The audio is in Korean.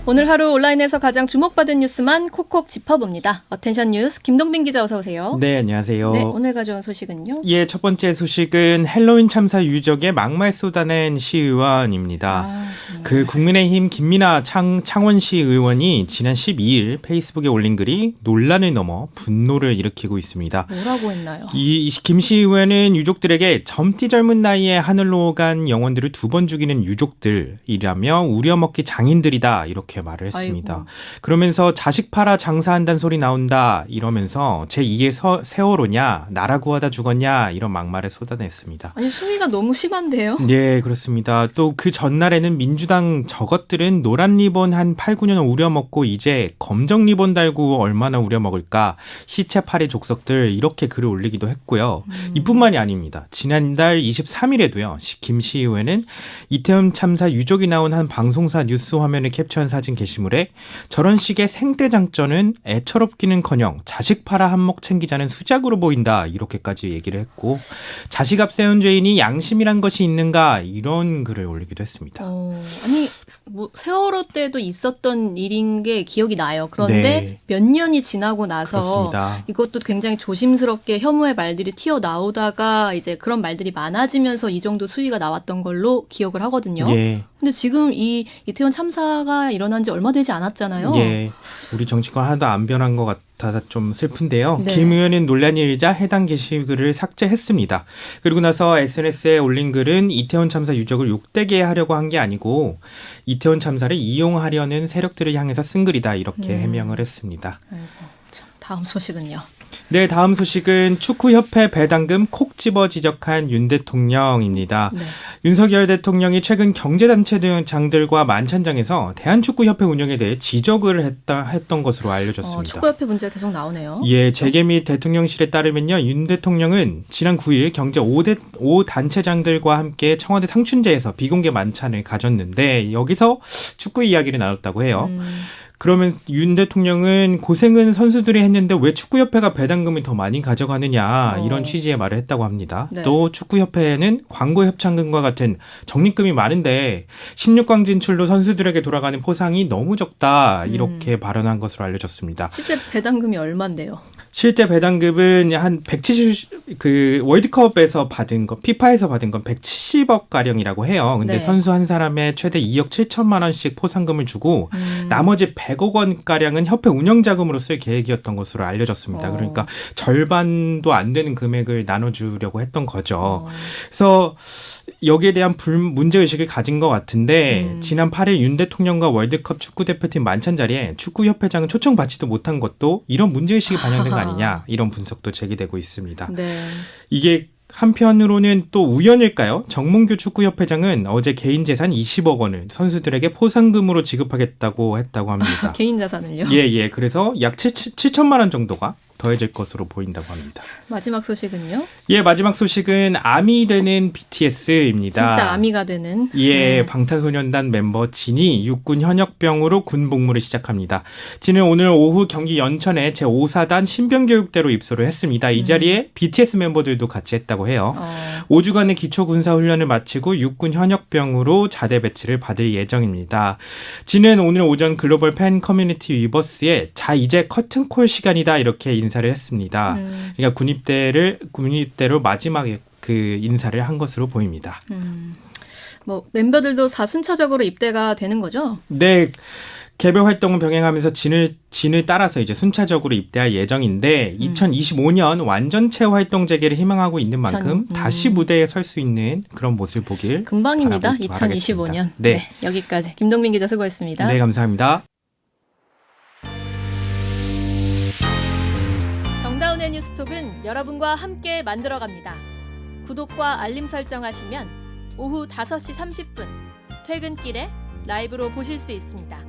오늘 하루 온라인에서 가장 주목받은 뉴스만 콕콕 짚어봅니다. 어텐션 뉴스 김동빈 기자 어서 오세요. 네, 안녕하세요. 네, 오늘 가져온 소식은요? 예, 첫 번째 소식은 헬로윈 참사 유족에 막말 쏟아낸 시의원입니다. 그 국민의힘 김민아 창원시 의원이 지난 12일 페이스북에 올린 글이 논란을 넘어 분노를 일으키고 있습니다. 뭐라고 했나요? 이 김 시의원은 유족들에게 젊디 젊은 나이에 하늘로 간 영혼들을 두 번 죽이는 유족들이라며 우려먹기 장인들이다 이렇게 말을 했습니다. 아이고. 그러면서 자식 팔아 장사한다는 소리 나온다 이러면서 제2의 세월호냐 나라 구하다 죽었냐 이런 막말을 쏟아냈습니다. 아니 수위가 너무 심한데요? 네, 그렇습니다. 또 그 전날에는 민주당 저것들은 노란 리본 한 8, 9년 우려먹고 이제 검정 리본 달고 얼마나 우려먹을까 시체 파리 족속들 이렇게 글을 올리기도 했고요. 이뿐만이 아닙니다. 지난달 23일에도요. 김 시의원은 이태원 참사 유족이 나온 한 방송사 뉴스 화면을 캡처한 사진 게시물에 저런 식의 생떼장전은 애처롭기는커녕 자식 팔아 한몫 챙기자는 수작으로 보인다 이렇게까지 얘기를 했고 자식 앞세운 죄인이 양심이란 것이 있는가 이런 글을 올리기도 했습니다. 아니 뭐 세월호 때도 있었던 일인 게 기억이 나요. 그런데 네. 몇 년이 지나고 나서 그렇습니다. 이것도 굉장히 조심스럽게 혐오의 말들이 튀어나오다가 이제 그런 말들이 많아지면서 이 정도 수위가 나왔던 걸로 기억을 하거든요. 예. 근데 지금 이 이태원 참사가 일어난 지 얼마 되지 않았잖아요. 예. 우리 정치권 하나도 안 변한 것 같아서 좀 슬픈데요. 네. 김 의원은 논란이 일자 해당 게시글을 삭제했습니다. 그리고 나서 SNS에 올린 글은 이태원 참사 유족을 욕되게 하려고 한 게 아니고 이태원 참사를 이용하려는 세력들을 향해서 쓴 글이다 이렇게 해명을 했습니다. 아이고, 참, 다음 소식은요. 네, 다음 소식은 축구협회 배당금 콕 집어 지적한 윤 대통령입니다. 네. 윤석열 대통령이 최근 경제단체장들과 만찬장에서 대한축구협회 운영에 대해 지적을 했던 것으로 알려졌습니다. 축구협회 문제가 계속 나오네요. 예, 재계 및 대통령실에 따르면요. 윤 대통령은 지난 9일 경제 5단체장들과 함께 청와대 상춘제에서 비공개 만찬을 가졌는데 여기서 축구 이야기를 나눴다고 해요. 그러면 윤 대통령은 고생은 선수들이 했는데 왜 축구협회가 배당금을 더 많이 가져가느냐 이런 취지의 말을 했다고 합니다. 네. 또 축구협회에는 광고 협찬금과 같은 적립금이 많은데 16강 진출로 선수들에게 돌아가는 포상이 너무 적다 이렇게 발언한 것으로 알려졌습니다. 실제 배당금이 얼만데요? 실제 배당금은 한 170, 월드컵에서 받은 거, 피파에서 받은 건 170억 가량이라고 해요. 근데 네. 선수 한 사람에 최대 2억 7천만 원씩 포상금을 주고 나머지 100억 원 가량은 협회 운영 자금으로 쓸 계획이었던 것으로 알려졌습니다. 그러니까 절반도 안 되는 금액을 나눠주려고 했던 거죠. 그래서 여기에 대한 문제의식을 가진 것 같은데 지난 8일 윤 대통령과 월드컵 축구대표팀 만찬 자리에 축구협회장은 초청받지도 못한 것도 이런 문제의식이 반영된 거 아니냐 이런 분석도 제기되고 있습니다. 네. 이게 한편으로는 또 우연일까요? 정몽규 축구협회장은 어제 개인 재산 20억 원을 선수들에게 포상금으로 지급하겠다고 했다고 합니다. 개인 자산을요? 예. 그래서 약 7천만 원 정도가 더해질 것으로 보인다고 합니다. 마지막 소식은요? 예, 마지막 소식은 아미 되는 BTS입니다. 진짜 아미가 되는. 예, 방탄소년단 멤버 진이 육군 현역병으로 군 복무를 시작합니다. 진은 오늘 오후 경기 연천에 제5사단 신병교육대로 입소를 했습니다. 이 자리에 BTS 멤버들도 같이 했다고 해요. 5주간의 기초군사훈련을 마치고 육군 현역병으로 자대 배치를 받을 예정입니다. 진은 오늘 오전 글로벌 팬 커뮤니티 위버스에 자 이제 커튼콜 시간이다 이렇게 인사를 했습니다. 그러니까 군입대로 마지막에 그 인사를 한 것으로 보입니다. 뭐 멤버들도 다 순차적으로 입대가 되는 거죠? 네. 개별 활동을 병행하면서 진을 따라서 이제 순차적으로 입대할 예정인데 2025년 완전체 활동 재개를 희망하고 있는 만큼 다시 무대에 설 수 있는 그런 모습을 보길 금방입니다. 바라겠습니다. 2025년. 네. 여기까지 김동빈 기자 수고했습니다. 네, 감사합니다. 정다운의 뉴스톡은 여러분과 함께 만들어갑니다. 구독과 알림 설정하시면 오후 5시 30분 퇴근길에 라이브로 보실 수 있습니다.